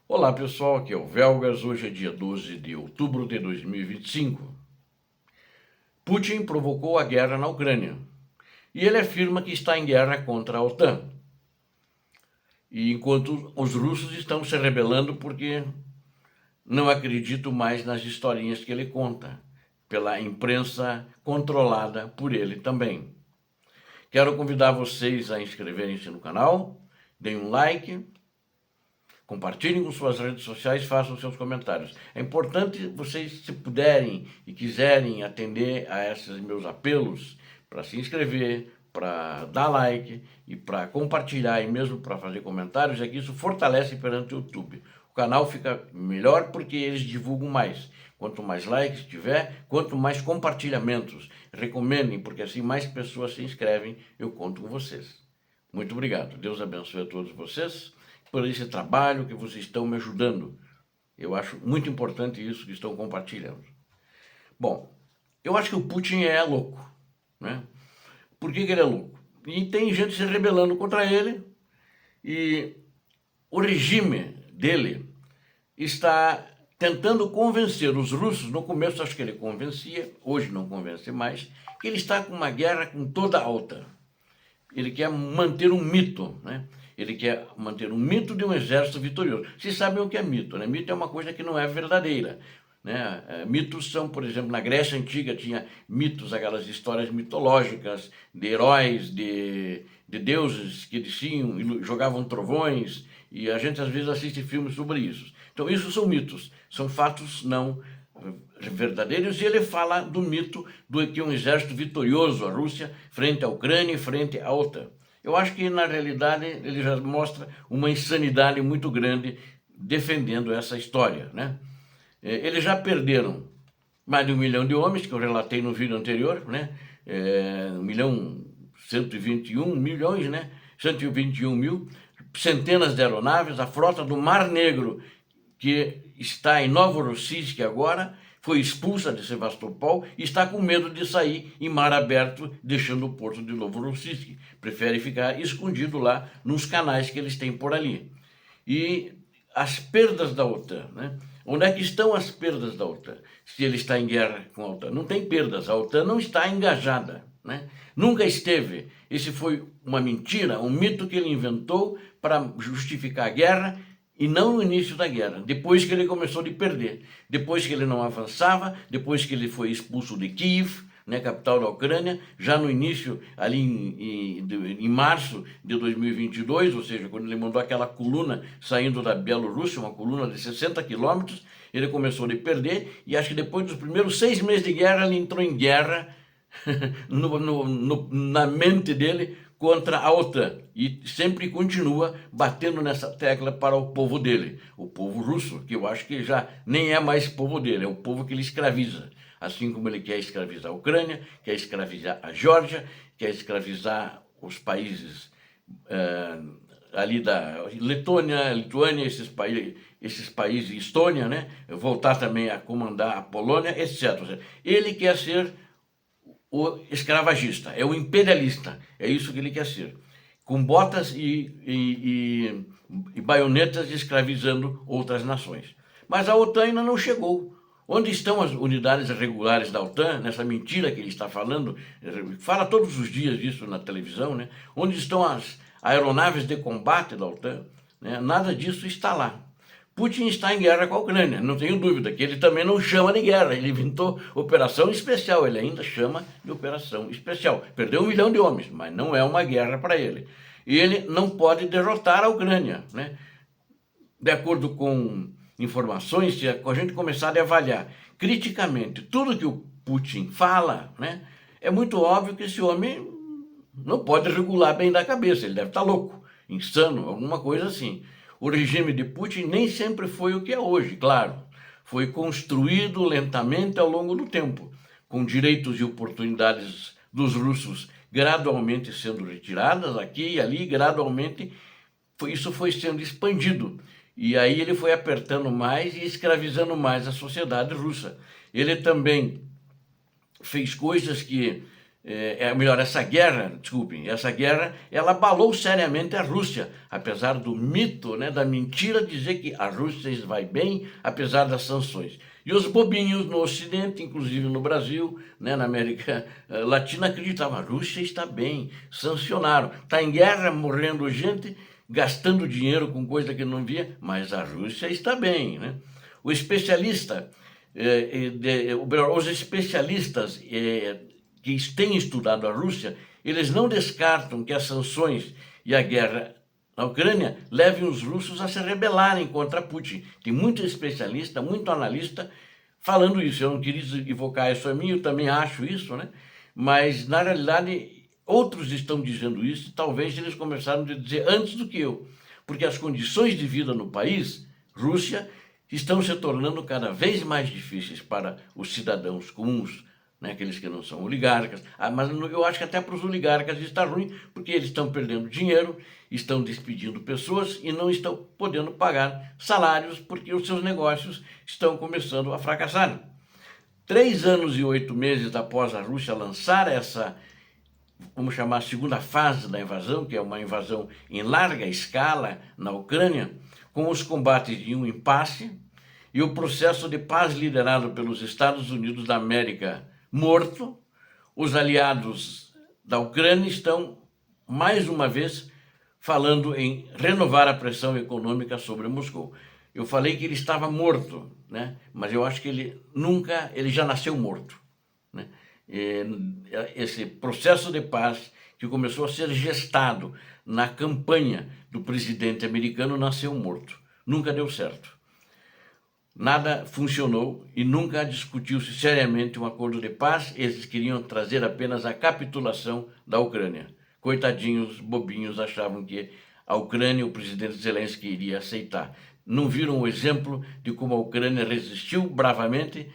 Olá pessoal, aqui é o Velgas, hoje é dia 12 de outubro de 2025. Putin provocou a guerra na Ucrânia e ele afirma que está em guerra contra a OTAN. E enquanto os russos estão se rebelando porque não acreditam mais nas historinhas que ele conta, pela imprensa controlada por ele também. Quero convidar vocês a inscreverem-se no canal, deem um like, compartilhem com suas redes sociais, façam seus comentários. É importante vocês, se puderem e quiserem atender a esses meus apelos, para se inscrever, para dar like e para compartilhar e mesmo para fazer comentários, é que isso fortalece perante o YouTube. O canal fica melhor porque eles divulgam mais. Quanto mais likes tiver, quanto mais compartilhamentos. Recomendem, porque assim mais pessoas se inscrevem, eu conto com vocês. Muito obrigado. Deus abençoe a todos vocês por esse trabalho que vocês estão me ajudando. Eu acho muito importante isso que estão compartilhando. Bom, eu acho que o Putin é louco, né? Por que ele é louco? E tem gente se rebelando contra ele e o regime dele está tentando convencer os russos. No começo acho que ele convencia, hoje não convence mais, que ele está com uma guerra com toda a OTAN. Ele quer manter um mito, né? Ele quer manter um mito de um exército vitorioso. Vocês sabem o que é mito, né? Mito é uma coisa que não é verdadeira, né? Mitos são, por exemplo, na Grécia Antiga tinha mitos, aquelas histórias mitológicas de heróis, de deuses que desciam e jogavam trovões, e a gente às vezes assiste filmes sobre isso. Então isso são mitos, são fatos não verdadeiros, e ele fala do mito do que um exército vitorioso, a Rússia, frente à Ucrânia e frente à OTAN. Eu acho que, na realidade, ele já mostra uma insanidade muito grande defendendo essa história, né? Eles já perderam mais de 1 milhão de homens, que eu relatei no vídeo anterior, né? 1 milhão 121 milhões, né? 121 mil, centenas de aeronaves, a frota do Mar Negro, que está em Novorossiysk agora, foi expulsa de Sevastopol e está com medo de sair em mar aberto, deixando o porto de Novorossiysk. Prefere ficar escondido lá nos canais que eles têm por ali. E as perdas da OTAN, né? Onde é que estão as perdas da OTAN? Se ele está em guerra com a OTAN, não tem perdas. A OTAN não está engajada, né? Nunca esteve. Esse foi uma mentira, um mito que ele inventou para justificar a guerra, e não no início da guerra, depois que ele começou a perder, depois que ele não avançava, depois que ele foi expulso de Kiev, né, capital da Ucrânia, já no início, ali em março de 2022, ou seja, quando ele mandou aquela coluna saindo da Bielorrússia, uma coluna de 60 quilômetros, ele começou a perder, e acho que depois dos primeiros 6 meses de guerra, ele entrou em guerra na mente dele contra a OTAN, e sempre continua batendo nessa tecla para o povo dele, o povo russo, que eu acho que já nem é mais povo dele, é o povo que ele escraviza, assim como ele quer escravizar a Ucrânia, quer escravizar a Geórgia, quer escravizar os países ali da Letônia, Lituânia, esses países, Estônia, né? Voltar também a comandar a Polônia, etc. Ele quer ser o escravagista, é o imperialista, é isso que ele quer ser, com botas e baionetas escravizando outras nações. Mas a OTAN ainda não chegou. Onde estão as unidades regulares da OTAN, nessa mentira que ele está falando, fala todos os dias isso na televisão, né? Onde estão as aeronaves de combate da OTAN? Né? Nada disso está lá. Putin está em guerra com a Ucrânia, não tenho dúvida, que ele também não chama de guerra, ele inventou operação especial, ele ainda chama de operação especial. Perdeu 1 milhão de homens, mas não é uma guerra para ele. E ele não pode derrotar a Ucrânia, né? De acordo com informações, se a gente começar a avaliar criticamente tudo que o Putin fala, né? É muito óbvio que esse homem não pode regular bem da cabeça, ele deve estar louco, insano, alguma coisa assim. O regime de Putin nem sempre foi o que é hoje, claro. Foi construído lentamente ao longo do tempo, com direitos e oportunidades dos russos gradualmente sendo retiradas aqui e ali, gradualmente isso foi sendo expandido. E aí ele foi apertando mais e escravizando mais a sociedade russa. Ele também fez coisas que essa guerra, desculpem, essa guerra, ela abalou seriamente a Rússia, apesar do mito, né, da mentira dizer que a Rússia vai bem, apesar das sanções. E os bobinhos no Ocidente, inclusive no Brasil, né, na América Latina, acreditavam, a Rússia está bem, sancionaram, está em guerra, morrendo gente, gastando dinheiro com coisa que não via, mas a Rússia está bem, né? O especialista, os especialistas que têm estudado a Rússia, eles não descartam que as sanções e a guerra na Ucrânia levem os russos a se rebelarem contra Putin. Tem muito especialista, muito analista falando isso. Eu não queria evocar isso a mim, eu também acho isso, né? Mas, na realidade, outros estão dizendo isso, e talvez eles começaram a dizer antes do que eu, porque as condições de vida no país, Rússia, estão se tornando cada vez mais difíceis para os cidadãos comuns, né, aqueles que não são oligarcas, mas eu acho que até para os oligarcas está ruim, porque eles estão perdendo dinheiro, estão despedindo pessoas e não estão podendo pagar salários, porque os seus negócios estão começando a fracassar. 3 anos e 8 meses após a Rússia lançar essa, vamos chamar, segunda fase da invasão, que é uma invasão em larga escala na Ucrânia, com os combates em um impasse e o processo de paz liderado pelos Estados Unidos da América morto, os aliados da Ucrânia estão, mais uma vez, falando em renovar a pressão econômica sobre Moscou. Eu falei que ele estava morto, né? Mas eu acho que ele já nasceu morto, né? Esse processo de paz que começou a ser gestado na campanha do presidente americano nasceu morto, nunca deu certo. Nada funcionou e nunca discutiu-se seriamente um acordo de paz. Eles queriam trazer apenas a capitulação da Ucrânia. Coitadinhos, bobinhos, achavam que a Ucrânia, o presidente Zelensky, iria aceitar. Não viram o exemplo de como a Ucrânia resistiu bravamente,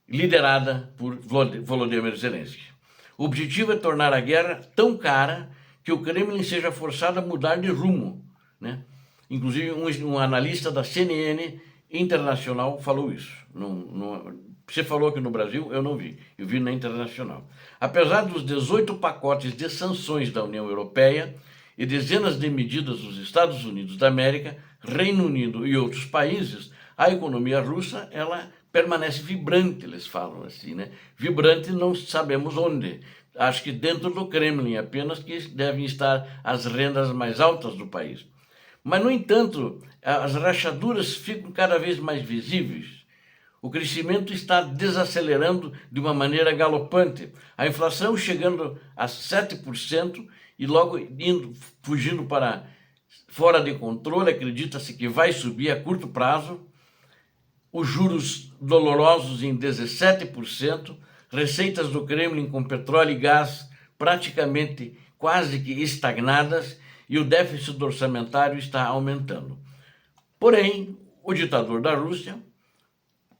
liderada por Volodymyr Zelensky. O objetivo é tornar a guerra tão cara que o Kremlin seja forçado a mudar de rumo, né? Inclusive, um analista da CNN internacional falou isso. Você falou aqui no Brasil, eu não vi. Eu vi na internacional. Apesar dos 18 pacotes de sanções da União Europeia e dezenas de medidas dos Estados Unidos da América, Reino Unido e outros países, a economia russa, ela permanece vibrante, eles falam assim, né? Vibrante não sabemos onde. Acho que dentro do Kremlin apenas, que devem estar as rendas mais altas do país. Mas, no entanto, as rachaduras ficam cada vez mais visíveis. O crescimento está desacelerando de uma maneira galopante. A inflação chegando a 7% e logo fugindo para fora de controle. Acredita-se que vai subir a curto prazo. Os juros dolorosos em 17%. Receitas do Kremlin com petróleo e gás praticamente quase que estagnadas. E o déficit orçamentário está aumentando. Porém, o ditador da Rússia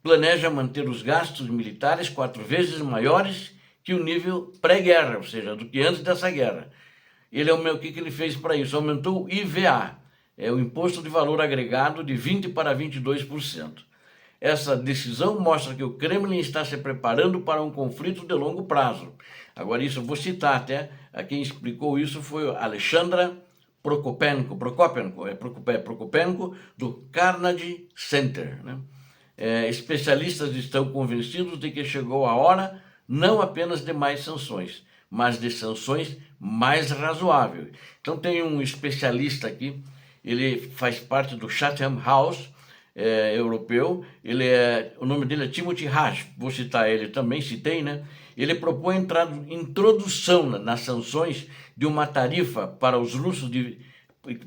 planeja manter os gastos militares 4 vezes maiores que o nível pré-guerra, ou seja, do que antes dessa guerra. O que ele fez para isso? Aumentou o IVA, o Imposto de Valor Agregado, de 20% para 22%. Essa decisão mostra que o Kremlin está se preparando para um conflito de longo prazo. Agora, isso eu vou citar até, a quem explicou isso foi Alexandra Prokopenko, do Carnegie Center, né? Especialistas estão convencidos de que chegou a hora não apenas de mais sanções, mas de sanções mais razoáveis. Então tem um especialista aqui, ele faz parte do Chatham House europeu, o nome dele é Timothy Hash, vou citar ele também, citei, né? Ele propõe introdução nas sanções de uma tarifa para os russos de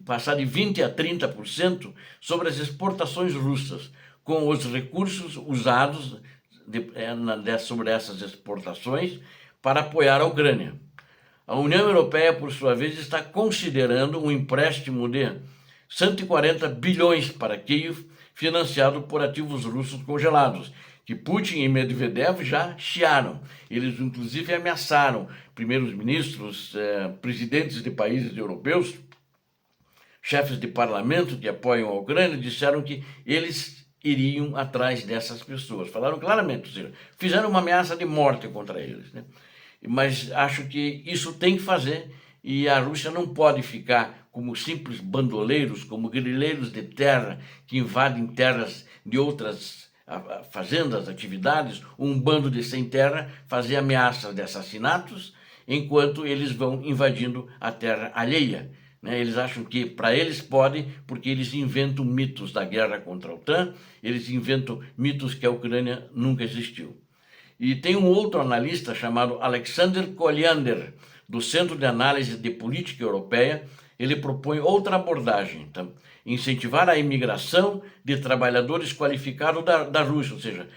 passar de 20% a 30% sobre as exportações russas, com os recursos usados sobre essas exportações para apoiar a Ucrânia. A União Europeia, por sua vez, está considerando um empréstimo de 140 bilhões para Kiev, financiado por ativos russos congelados, que Putin e Medvedev já chiaram. Eles, inclusive, ameaçaram primeiros ministros, presidentes de países europeus, chefes de parlamento que apoiam a Ucrânia, disseram que eles iriam atrás dessas pessoas. Falaram claramente, ou seja, fizeram uma ameaça de morte contra eles, né? mas acho que isso tem que fazer e a Rússia não pode ficar como simples bandoleiros, como grileiros de terra que invadem terras de outras fazendas, atividades, um bando de sem terra fazer ameaças de assassinatos enquanto eles vão invadindo a terra alheia. Eles acham que para eles pode, porque eles inventam mitos da guerra contra a OTAN, eles inventam mitos que a Ucrânia nunca existiu. E tem um outro analista chamado Alexander Koliander, do Centro de Análise de Política Europeia. Ele propõe outra abordagem, então, incentivar a imigração de trabalhadores qualificados da Rússia, ou seja,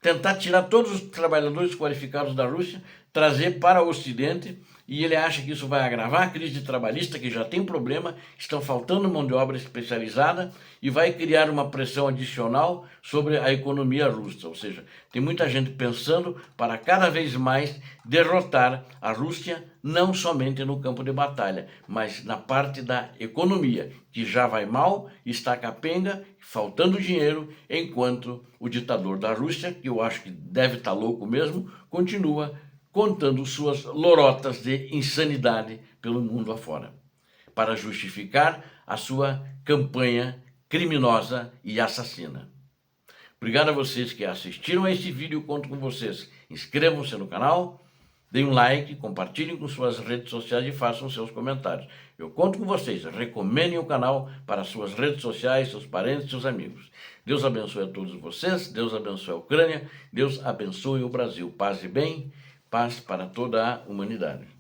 tentar tirar todos os trabalhadores qualificados da Rússia, trazer para o Ocidente, e ele acha que isso vai agravar a crise trabalhista, que já tem problema, estão faltando mão de obra especializada, e vai criar uma pressão adicional sobre a economia russa. Ou seja, tem muita gente pensando para cada vez mais derrotar a Rússia, não somente no campo de batalha, mas na parte da economia, que já vai mal, está capenga, faltando dinheiro, enquanto o ditador da Rússia, que eu acho que deve estar louco mesmo, continua contando suas lorotas de insanidade pelo mundo afora, para justificar a sua campanha criminosa e assassina. Obrigado a vocês que assistiram a esse vídeo, conto com vocês. Inscrevam-se no canal, deem um like, compartilhem com suas redes sociais e façam seus comentários. Eu conto com vocês, recomendem o canal para suas redes sociais, seus parentes, seus amigos. Deus abençoe a todos vocês, Deus abençoe a Ucrânia, Deus abençoe o Brasil. Paz e bem, paz para toda a humanidade.